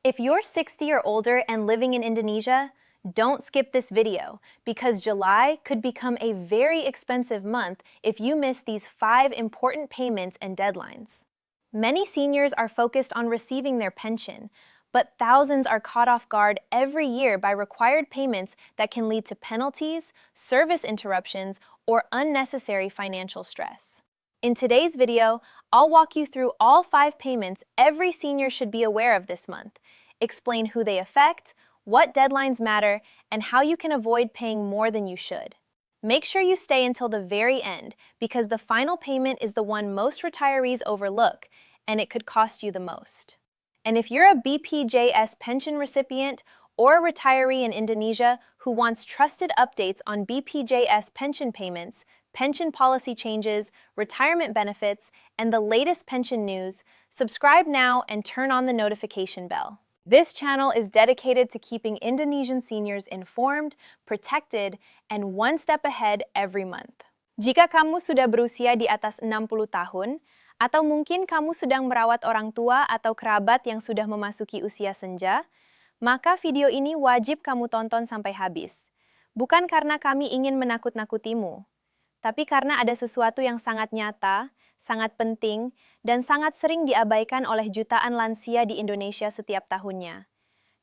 If you're 60 or older and living in Indonesia, don't skip this video because July could become a very expensive month if you miss these 5 important payments and deadlines. Many seniors are focused on receiving their pension, but thousands are caught off guard every year by required payments that can lead to penalties, service interruptions, or unnecessary financial stress. In today's video, I'll walk you through all 5 payments every senior should be aware of this month, explain who they affect, what deadlines matter, and how you can avoid paying more than you should. Make sure you stay until the very end because the final payment is the one most retirees overlook, and it could cost you the most. And if you're a BPJS pension recipient or a retiree in Indonesia who wants trusted updates on BPJS pension payments, pension policy changes, retirement benefits, and the latest pension news, subscribe now and turn on the notification bell. This channel is dedicated to keeping Indonesian seniors informed, protected, and one step ahead every month. Jika kamu sudah berusia di atas 60 tahun, atau mungkin kamu sedang merawat orang tua atau kerabat yang sudah memasuki usia senja, maka video ini wajib kamu tonton sampai habis. Bukan karena kami ingin menakut-nakutimu, tapi karena ada sesuatu yang sangat nyata, sangat penting, dan sangat sering diabaikan oleh jutaan lansia di Indonesia setiap tahunnya.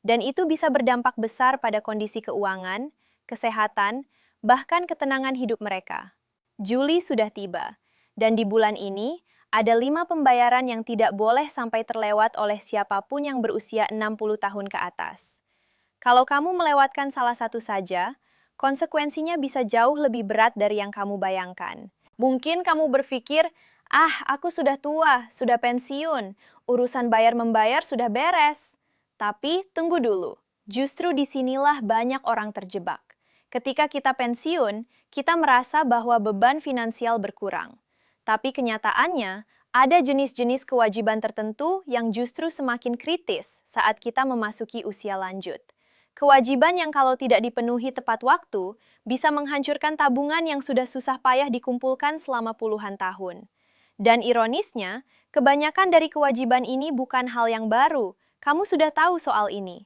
Dan itu bisa berdampak besar pada kondisi keuangan, kesehatan, bahkan ketenangan hidup mereka. Juli sudah tiba, dan di bulan ini ada 5 pembayaran yang tidak boleh sampai terlewat oleh siapapun yang berusia 60 tahun ke atas. Kalau kamu melewatkan salah satu saja, konsekuensinya bisa jauh lebih berat dari yang kamu bayangkan. Mungkin kamu berpikir, aku sudah tua, sudah pensiun, urusan bayar-membayar sudah beres. Tapi tunggu dulu, justru disinilah banyak orang terjebak. Ketika kita pensiun, kita merasa bahwa beban finansial berkurang. Tapi kenyataannya, ada jenis-jenis kewajiban tertentu yang justru semakin kritis saat kita memasuki usia lanjut. Kewajiban yang kalau tidak dipenuhi tepat waktu, bisa menghancurkan tabungan yang sudah susah payah dikumpulkan selama puluhan tahun. Dan ironisnya, kebanyakan dari kewajiban ini bukan hal yang baru. Kamu sudah tahu soal ini.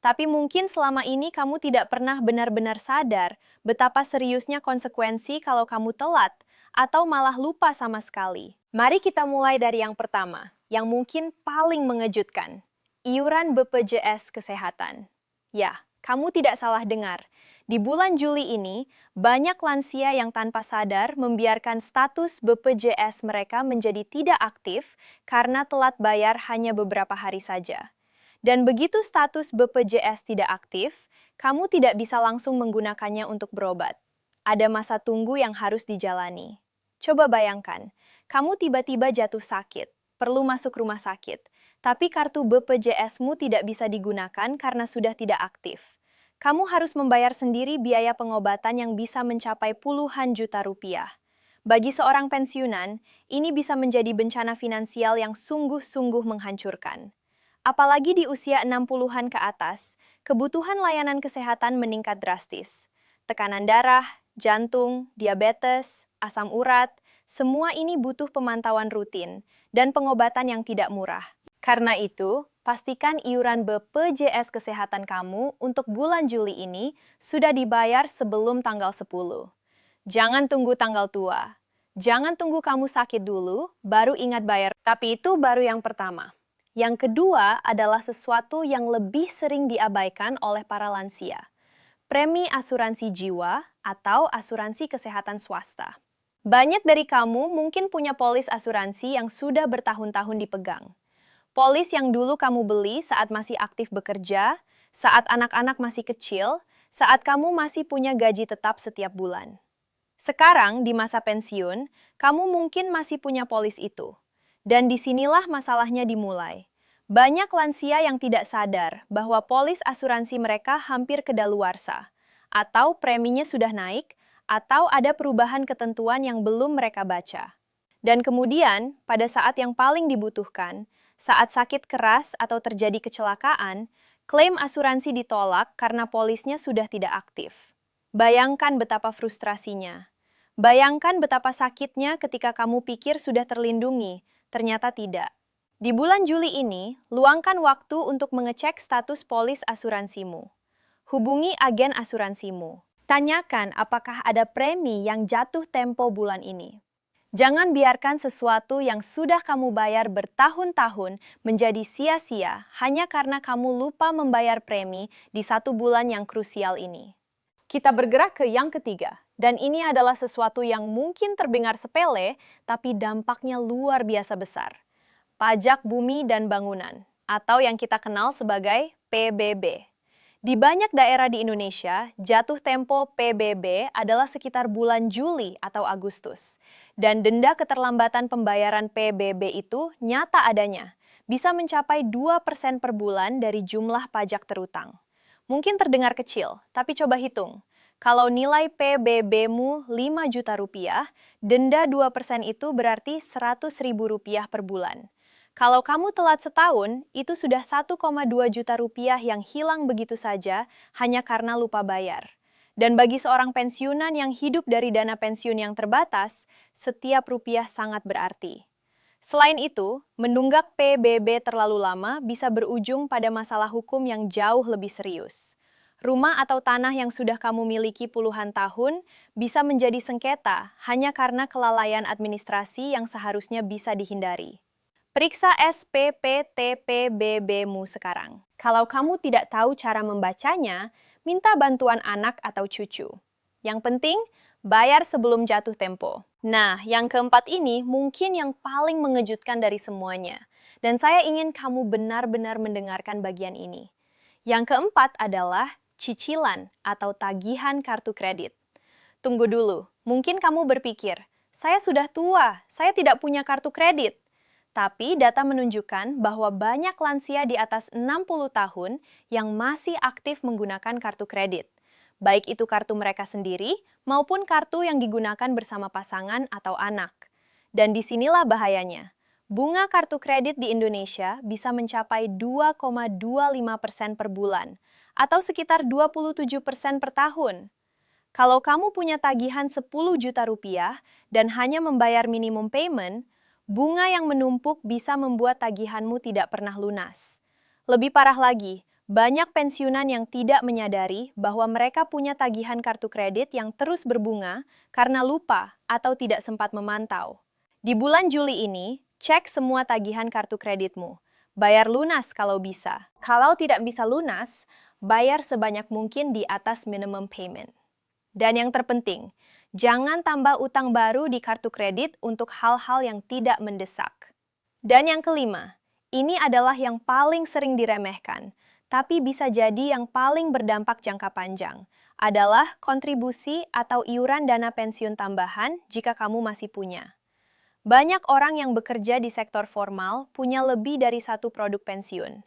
Tapi mungkin selama ini kamu tidak pernah benar-benar sadar betapa seriusnya konsekuensi kalau kamu telat atau malah lupa sama sekali. Mari kita mulai dari yang pertama, yang mungkin paling mengejutkan. Iuran BPJS Kesehatan. Ya, kamu tidak salah dengar. Di bulan Juli ini, banyak lansia yang tanpa sadar membiarkan status BPJS mereka menjadi tidak aktif karena telat bayar hanya beberapa hari saja. Dan begitu status BPJS tidak aktif, kamu tidak bisa langsung menggunakannya untuk berobat. Ada masa tunggu yang harus dijalani. Coba bayangkan, kamu tiba-tiba jatuh sakit, perlu masuk rumah sakit, tapi kartu BPJS-mu tidak bisa digunakan karena sudah tidak aktif. Kamu harus membayar sendiri biaya pengobatan yang bisa mencapai puluhan juta rupiah. Bagi seorang pensiunan, ini bisa menjadi bencana finansial yang sungguh-sungguh menghancurkan. Apalagi di usia 60-an ke atas, kebutuhan layanan kesehatan meningkat drastis. Tekanan darah, jantung, diabetes, asam urat, semua ini butuh pemantauan rutin dan pengobatan yang tidak murah. Karena itu, pastikan iuran BPJS Kesehatan kamu untuk bulan Juli ini sudah dibayar sebelum tanggal 10. Jangan tunggu tanggal tua. Jangan tunggu kamu sakit dulu, baru ingat bayar. Tapi itu baru yang pertama. Yang kedua adalah sesuatu yang lebih sering diabaikan oleh para lansia. Premi asuransi jiwa atau asuransi kesehatan swasta. Banyak dari kamu mungkin punya polis asuransi yang sudah bertahun-tahun dipegang. Polis yang dulu kamu beli saat masih aktif bekerja, saat anak-anak masih kecil, saat kamu masih punya gaji tetap setiap bulan. Sekarang, di masa pensiun, kamu mungkin masih punya polis itu. Dan disinilah masalahnya dimulai. Banyak lansia yang tidak sadar bahwa polis asuransi mereka hampir kedaluarsa, atau preminya sudah naik, atau ada perubahan ketentuan yang belum mereka baca. Dan kemudian, pada saat yang paling dibutuhkan, saat sakit keras atau terjadi kecelakaan, klaim asuransi ditolak karena polisnya sudah tidak aktif. Bayangkan betapa frustrasinya. Bayangkan betapa sakitnya ketika kamu pikir sudah terlindungi, ternyata tidak. Di bulan Juli ini, luangkan waktu untuk mengecek status polis asuransimu. Hubungi agen asuransimu. Tanyakan apakah ada premi yang jatuh tempo bulan ini. Jangan biarkan sesuatu yang sudah kamu bayar bertahun-tahun menjadi sia-sia hanya karena kamu lupa membayar premi di satu bulan yang krusial ini. Kita bergerak ke yang ketiga, dan ini adalah sesuatu yang mungkin terdengar sepele, tapi dampaknya luar biasa besar. Pajak bumi dan bangunan, atau yang kita kenal sebagai PBB. Di banyak daerah di Indonesia, jatuh tempo PBB adalah sekitar bulan Juli atau Agustus. Dan denda keterlambatan pembayaran PBB itu nyata adanya, bisa mencapai 2% per bulan dari jumlah pajak terutang. Mungkin terdengar kecil, tapi coba hitung. Kalau nilai PBB-mu 5 juta rupiah, denda 2% itu berarti 100 ribu rupiah per bulan. Kalau kamu telat setahun, itu sudah 1,2 juta rupiah yang hilang begitu saja hanya karena lupa bayar. Dan bagi seorang pensiunan yang hidup dari dana pensiun yang terbatas, setiap rupiah sangat berarti. Selain itu, menunggak PBB terlalu lama bisa berujung pada masalah hukum yang jauh lebih serius. Rumah atau tanah yang sudah kamu miliki puluhan tahun bisa menjadi sengketa hanya karena kelalaian administrasi yang seharusnya bisa dihindari. Periksa SPPT-PBB-mu sekarang. Kalau kamu tidak tahu cara membacanya, minta bantuan anak atau cucu. Yang penting, bayar sebelum jatuh tempo. Nah, yang keempat ini mungkin yang paling mengejutkan dari semuanya. Dan saya ingin kamu benar-benar mendengarkan bagian ini. Yang keempat adalah cicilan atau tagihan kartu kredit. Tunggu dulu, mungkin kamu berpikir, saya sudah tua, saya tidak punya kartu kredit. Tapi data menunjukkan bahwa banyak lansia di atas 60 tahun yang masih aktif menggunakan kartu kredit. Baik itu kartu mereka sendiri maupun kartu yang digunakan bersama pasangan atau anak. Dan disinilah bahayanya. Bunga kartu kredit di Indonesia bisa mencapai 2,25% per bulan atau sekitar 27% per tahun. Kalau kamu punya tagihan 10 juta rupiah dan hanya membayar minimum payment, bunga yang menumpuk bisa membuat tagihanmu tidak pernah lunas. Lebih parah lagi, banyak pensiunan yang tidak menyadari bahwa mereka punya tagihan kartu kredit yang terus berbunga karena lupa atau tidak sempat memantau. Di bulan Juli ini, cek semua tagihan kartu kreditmu. Bayar lunas kalau bisa. Kalau tidak bisa lunas, bayar sebanyak mungkin di atas minimum payment. Dan yang terpenting, jangan tambah utang baru di kartu kredit untuk hal-hal yang tidak mendesak. Dan yang kelima, ini adalah yang paling sering diremehkan, tapi bisa jadi yang paling berdampak jangka panjang, adalah kontribusi atau iuran dana pensiun tambahan jika kamu masih punya. Banyak orang yang bekerja di sektor formal punya lebih dari satu produk pensiun.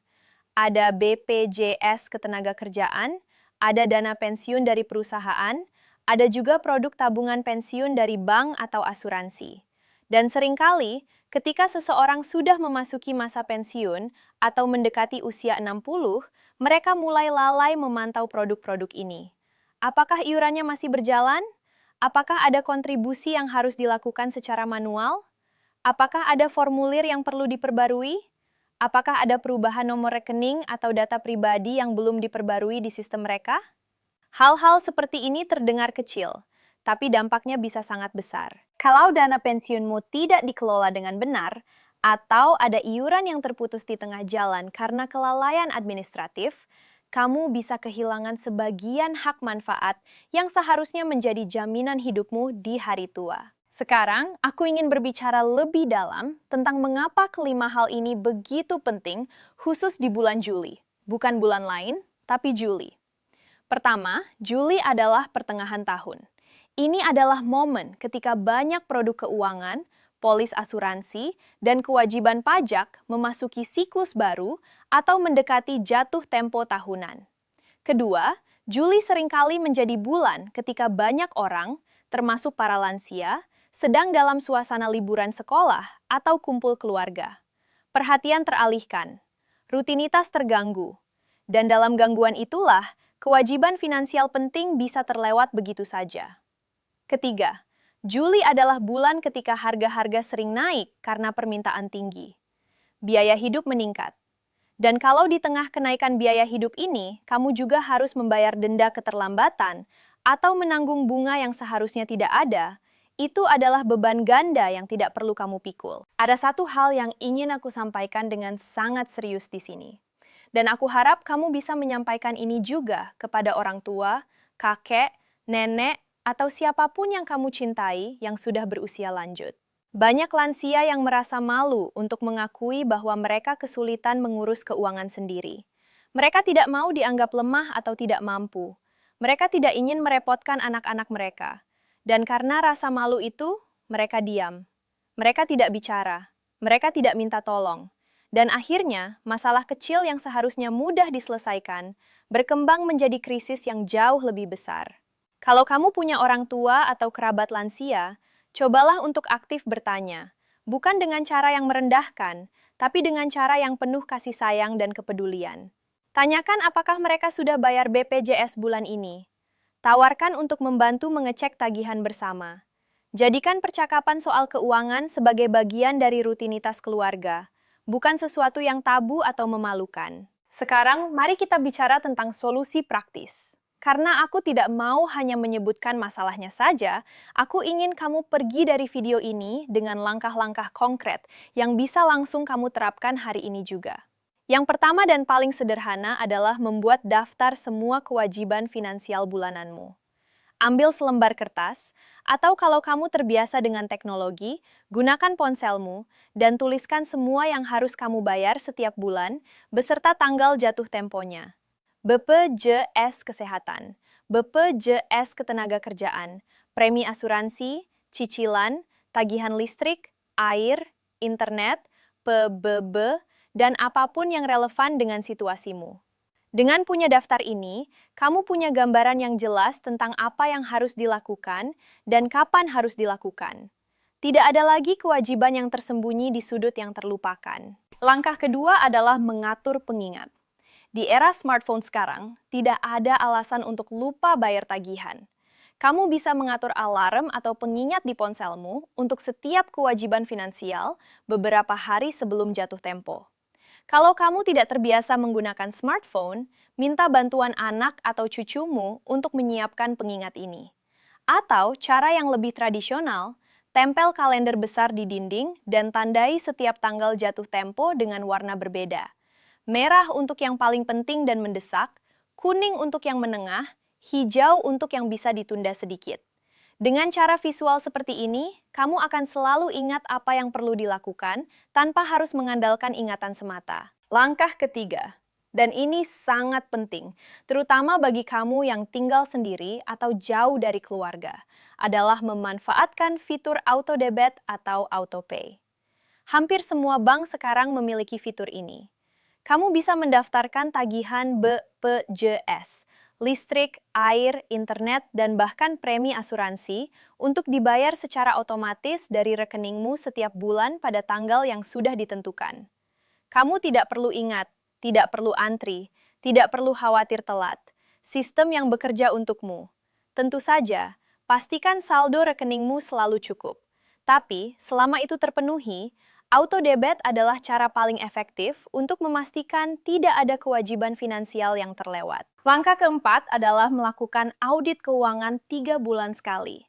Ada BPJS Ketenagakerjaan, ada dana pensiun dari perusahaan, ada juga produk tabungan pensiun dari bank atau asuransi. Dan seringkali, ketika seseorang sudah memasuki masa pensiun atau mendekati usia 60, mereka mulai lalai memantau produk-produk ini. Apakah iurannya masih berjalan? Apakah ada kontribusi yang harus dilakukan secara manual? Apakah ada formulir yang perlu diperbarui? Apakah ada perubahan nomor rekening atau data pribadi yang belum diperbarui di sistem mereka? Hal-hal seperti ini terdengar kecil, tapi dampaknya bisa sangat besar. Kalau dana pensiunmu tidak dikelola dengan benar, atau ada iuran yang terputus di tengah jalan karena kelalaian administratif, kamu bisa kehilangan sebagian hak manfaat yang seharusnya menjadi jaminan hidupmu di hari tua. Sekarang, aku ingin berbicara lebih dalam tentang mengapa kelima hal ini begitu penting, khusus di bulan Juli. Bukan bulan lain, tapi Juli. Pertama, Juli adalah pertengahan tahun. Ini adalah momen ketika banyak produk keuangan, polis asuransi, dan kewajiban pajak memasuki siklus baru atau mendekati jatuh tempo tahunan. Kedua, Juli seringkali menjadi bulan ketika banyak orang, termasuk para lansia, sedang dalam suasana liburan sekolah atau kumpul keluarga. Perhatian teralihkan, rutinitas terganggu, dan dalam gangguan itulah kewajiban finansial penting bisa terlewat begitu saja. Ketiga, Juli adalah bulan ketika harga-harga sering naik karena permintaan tinggi. biaya hidup meningkat. Dan kalau di tengah kenaikan biaya hidup ini, kamu juga harus membayar denda keterlambatan atau menanggung bunga yang seharusnya tidak ada, itu adalah beban ganda yang tidak perlu kamu pikul. Ada satu hal yang ingin aku sampaikan dengan sangat serius di sini. Dan aku harap kamu bisa menyampaikan ini juga kepada orang tua, kakek, nenek, atau siapapun yang kamu cintai yang sudah berusia lanjut. Banyak lansia yang merasa malu untuk mengakui bahwa mereka kesulitan mengurus keuangan sendiri. Mereka tidak mau dianggap lemah atau tidak mampu. Mereka tidak ingin merepotkan anak-anak mereka. Dan karena rasa malu itu, mereka diam. Mereka tidak bicara. Mereka tidak minta tolong. Dan akhirnya, masalah kecil yang seharusnya mudah diselesaikan berkembang menjadi krisis yang jauh lebih besar. Kalau kamu punya orang tua atau kerabat lansia, cobalah untuk aktif bertanya, bukan dengan cara yang merendahkan, tapi dengan cara yang penuh kasih sayang dan kepedulian. Tanyakan apakah mereka sudah bayar BPJS bulan ini. Tawarkan untuk membantu mengecek tagihan bersama. Jadikan percakapan soal keuangan sebagai bagian dari rutinitas keluarga, bukan sesuatu yang tabu atau memalukan. Sekarang, mari kita bicara tentang solusi praktis. Karena aku tidak mau hanya menyebutkan masalahnya saja, aku ingin kamu pergi dari video ini dengan langkah-langkah konkret yang bisa langsung kamu terapkan hari ini juga. Yang pertama dan paling sederhana adalah membuat daftar semua kewajiban finansial bulananmu. Ambil selembar kertas, atau kalau kamu terbiasa dengan teknologi, gunakan ponselmu dan tuliskan semua yang harus kamu bayar setiap bulan beserta tanggal jatuh temponya. BPJS Kesehatan, BPJS Ketenagakerjaan, premi asuransi, cicilan, tagihan listrik, air, internet, PBB, dan apapun yang relevan dengan situasimu. Dengan punya daftar ini, kamu punya gambaran yang jelas tentang apa yang harus dilakukan dan kapan harus dilakukan. Tidak ada lagi kewajiban yang tersembunyi di sudut yang terlupakan. Langkah kedua adalah mengatur pengingat. Di era smartphone sekarang, tidak ada alasan untuk lupa bayar tagihan. Kamu bisa mengatur alarm atau pengingat di ponselmu untuk setiap kewajiban finansial beberapa hari sebelum jatuh tempo. Kalau kamu tidak terbiasa menggunakan smartphone, minta bantuan anak atau cucumu untuk menyiapkan pengingat ini. Atau cara yang lebih tradisional, tempel kalender besar di dinding dan tandai setiap tanggal jatuh tempo dengan warna berbeda. Merah untuk yang paling penting dan mendesak, kuning untuk yang menengah, hijau untuk yang bisa ditunda sedikit. Dengan cara visual seperti ini, kamu akan selalu ingat apa yang perlu dilakukan tanpa harus mengandalkan ingatan semata. Langkah ketiga, dan ini sangat penting, terutama bagi kamu yang tinggal sendiri atau jauh dari keluarga, adalah memanfaatkan fitur auto debit atau autopay. Hampir semua bank sekarang memiliki fitur ini. Kamu bisa mendaftarkan tagihan BPJS, listrik, air, internet, dan bahkan premi asuransi untuk dibayar secara otomatis dari rekeningmu setiap bulan pada tanggal yang sudah ditentukan. Kamu tidak perlu ingat, tidak perlu antri, tidak perlu khawatir telat. Sistem yang bekerja untukmu. Tentu saja, pastikan saldo rekeningmu selalu cukup. Tapi, selama itu terpenuhi, auto debit adalah cara paling efektif untuk memastikan tidak ada kewajiban finansial yang terlewat. Langkah keempat adalah melakukan audit keuangan 3 bulan sekali.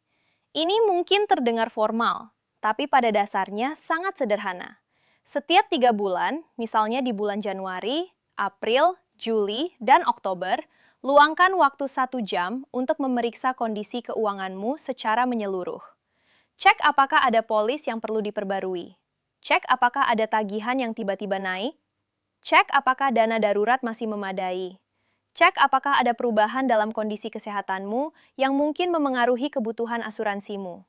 Ini mungkin terdengar formal, tapi pada dasarnya sangat sederhana. Setiap 3 bulan, misalnya di bulan Januari, April, Juli, dan Oktober, luangkan waktu 1 jam untuk memeriksa kondisi keuanganmu secara menyeluruh. Cek apakah ada polis yang perlu diperbarui. Cek apakah ada tagihan yang tiba-tiba naik. Cek apakah dana darurat masih memadai. Cek apakah ada perubahan dalam kondisi kesehatanmu yang mungkin memengaruhi kebutuhan asuransimu.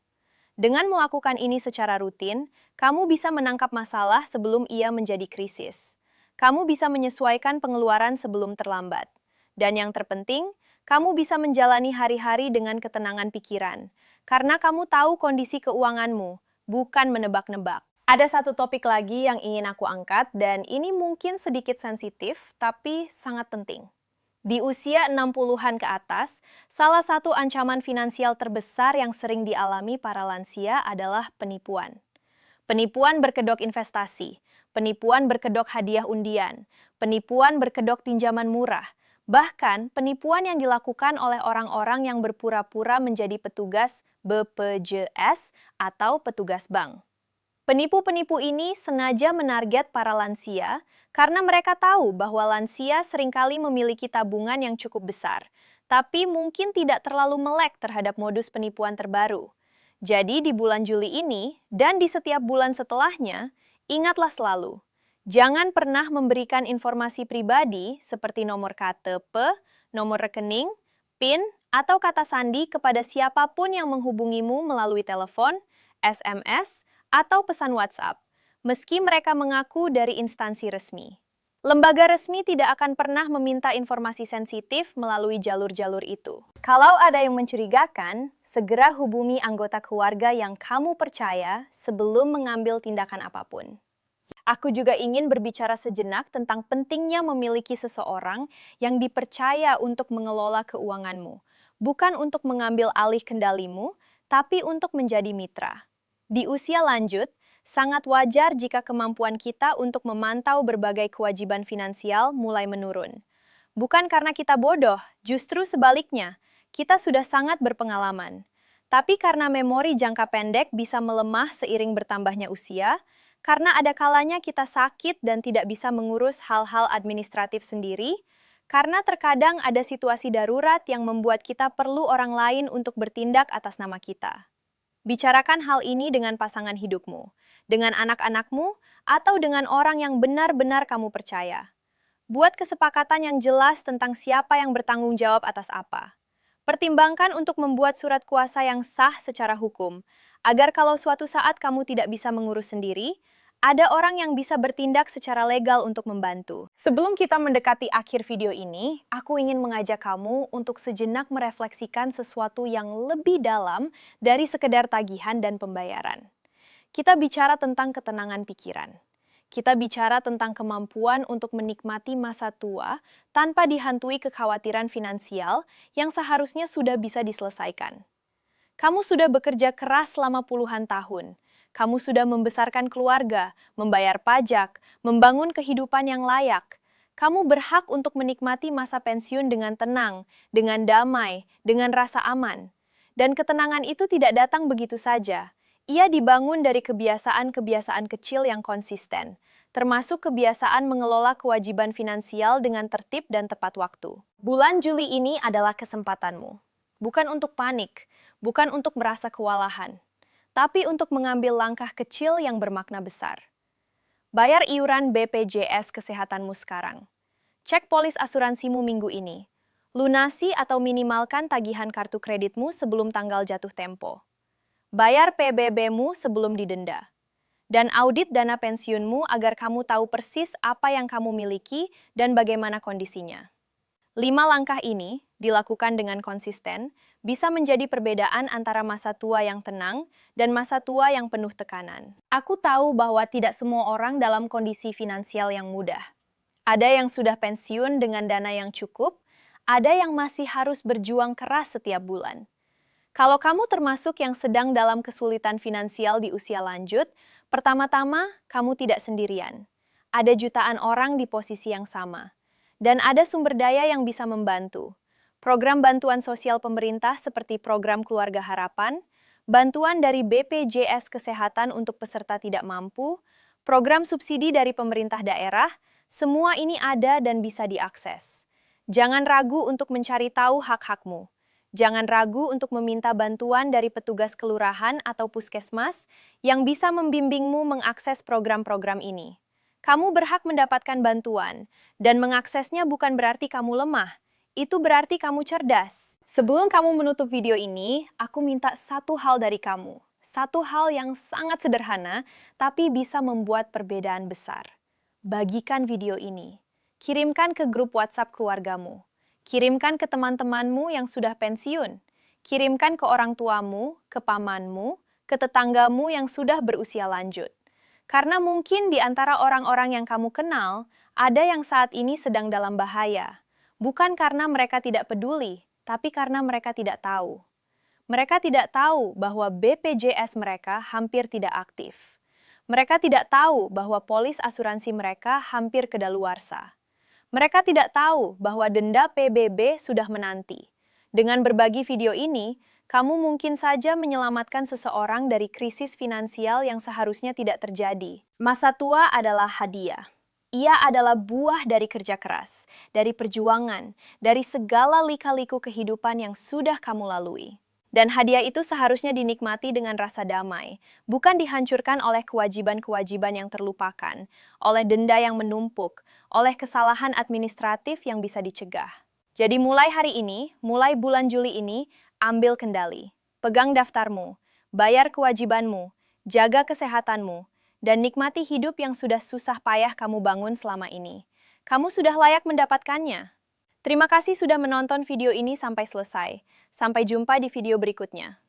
Dengan melakukan ini secara rutin, kamu bisa menangkap masalah sebelum ia menjadi krisis. Kamu bisa menyesuaikan pengeluaran sebelum terlambat. Dan yang terpenting, kamu bisa menjalani hari-hari dengan ketenangan pikiran, karena kamu tahu kondisi keuanganmu, bukan menebak-nebak. Ada satu topik lagi yang ingin aku angkat, dan ini mungkin sedikit sensitif, tapi sangat penting. Di usia 60-an ke atas, salah satu ancaman finansial terbesar yang sering dialami para lansia adalah penipuan. penipuan berkedok investasi, penipuan berkedok hadiah undian, penipuan berkedok pinjaman murah, bahkan penipuan yang dilakukan oleh orang-orang yang berpura-pura menjadi petugas BPJS atau petugas bank. Penipu-penipu ini sengaja menarget para lansia karena mereka tahu bahwa lansia seringkali memiliki tabungan yang cukup besar, tapi mungkin tidak terlalu melek terhadap modus penipuan terbaru. Jadi di bulan Juli ini dan di setiap bulan setelahnya, ingatlah selalu, jangan pernah memberikan informasi pribadi seperti nomor KTP, nomor rekening, PIN, atau kata sandi kepada siapapun yang menghubungimu melalui telepon, SMS, atau pesan WhatsApp, meski mereka mengaku dari instansi resmi. Lembaga resmi tidak akan pernah meminta informasi sensitif melalui jalur-jalur itu. Kalau ada yang mencurigakan, segera hubungi anggota keluarga yang kamu percaya sebelum mengambil tindakan apapun. Aku juga ingin berbicara sejenak tentang pentingnya memiliki seseorang yang dipercaya untuk mengelola keuanganmu, bukan untuk mengambil alih kendalimu, tapi untuk menjadi mitra. Di usia lanjut, sangat wajar jika kemampuan kita untuk memantau berbagai kewajiban finansial mulai menurun. Bukan karena kita bodoh, justru sebaliknya, kita sudah sangat berpengalaman. Tapi karena memori jangka pendek bisa melemah seiring bertambahnya usia, karena ada kalanya kita sakit dan tidak bisa mengurus hal-hal administratif sendiri, karena terkadang ada situasi darurat yang membuat kita perlu orang lain untuk bertindak atas nama kita. Bicarakan hal ini dengan pasangan hidupmu, dengan anak-anakmu, atau dengan orang yang benar-benar kamu percaya. Buat kesepakatan yang jelas tentang siapa yang bertanggung jawab atas apa. Pertimbangkan untuk membuat surat kuasa yang sah secara hukum, agar kalau suatu saat kamu tidak bisa mengurus sendiri, ada orang yang bisa bertindak secara legal untuk membantu. Sebelum kita mendekati akhir video ini, aku ingin mengajak kamu untuk sejenak merefleksikan sesuatu yang lebih dalam dari sekedar tagihan dan pembayaran. Kita bicara tentang ketenangan pikiran. Kita bicara tentang kemampuan untuk menikmati masa tua tanpa dihantui kekhawatiran finansial yang seharusnya sudah bisa diselesaikan. Kamu sudah bekerja keras selama puluhan tahun. Kamu sudah membesarkan keluarga, membayar pajak, membangun kehidupan yang layak. Kamu berhak untuk menikmati masa pensiun dengan tenang, dengan damai, dengan rasa aman. Dan ketenangan itu tidak datang begitu saja. Ia dibangun dari kebiasaan-kebiasaan kecil yang konsisten, termasuk kebiasaan mengelola kewajiban finansial dengan tertib dan tepat waktu. Bulan Juli ini adalah kesempatanmu. Bukan untuk panik, bukan untuk merasa kewalahan, tapi untuk mengambil langkah kecil yang bermakna besar. Bayar iuran BPJS Kesehatanmu sekarang. Cek polis asuransimu minggu ini. Lunasi atau minimalkan tagihan kartu kreditmu sebelum tanggal jatuh tempo. Bayar PBB-mu sebelum didenda. Dan audit dana pensiunmu agar kamu tahu persis apa yang kamu miliki dan bagaimana kondisinya. 5 langkah ini, dilakukan dengan konsisten, bisa menjadi perbedaan antara masa tua yang tenang dan masa tua yang penuh tekanan. Aku tahu bahwa tidak semua orang dalam kondisi finansial yang mudah. Ada yang sudah pensiun dengan dana yang cukup, ada yang masih harus berjuang keras setiap bulan. Kalau kamu termasuk yang sedang dalam kesulitan finansial di usia lanjut, pertama-tama kamu tidak sendirian. Ada jutaan orang di posisi yang sama. Dan ada sumber daya yang bisa membantu. Program bantuan sosial pemerintah seperti program Keluarga Harapan, bantuan dari BPJS Kesehatan untuk peserta tidak mampu, program subsidi dari pemerintah daerah, semua ini ada dan bisa diakses. Jangan ragu untuk mencari tahu hak-hakmu. Jangan ragu untuk meminta bantuan dari petugas kelurahan atau puskesmas yang bisa membimbingmu mengakses program-program ini. Kamu berhak mendapatkan bantuan, dan mengaksesnya bukan berarti kamu lemah. Itu berarti kamu cerdas. Sebelum kamu menutup video ini, aku minta satu hal dari kamu. Satu hal yang sangat sederhana, tapi bisa membuat perbedaan besar. Bagikan video ini. Kirimkan ke grup WhatsApp keluargamu. Kirimkan ke teman-temanmu yang sudah pensiun. Kirimkan ke orang tuamu, ke pamanmu, ke tetanggamu yang sudah berusia lanjut. Karena mungkin di antara orang-orang yang kamu kenal, ada yang saat ini sedang dalam bahaya. Bukan karena mereka tidak peduli, tapi karena mereka tidak tahu. Mereka tidak tahu bahwa BPJS mereka hampir tidak aktif. Mereka tidak tahu bahwa polis asuransi mereka hampir kedaluarsa. Mereka tidak tahu bahwa denda PBB sudah menanti. Dengan berbagi video ini, kamu mungkin saja menyelamatkan seseorang dari krisis finansial yang seharusnya tidak terjadi. Masa tua adalah hadiah. Ia adalah buah dari kerja keras, dari perjuangan, dari segala lika-liku kehidupan yang sudah kamu lalui. Dan hadiah itu seharusnya dinikmati dengan rasa damai, bukan dihancurkan oleh kewajiban-kewajiban yang terlupakan, oleh denda yang menumpuk, oleh kesalahan administratif yang bisa dicegah. Jadi mulai hari ini, mulai bulan Juli ini, ambil kendali. Pegang daftarmu, bayar kewajibanmu, jaga kesehatanmu, dan nikmati hidup yang sudah susah payah kamu bangun selama ini. Kamu sudah layak mendapatkannya. Terima kasih sudah menonton video ini sampai selesai. Sampai jumpa di video berikutnya.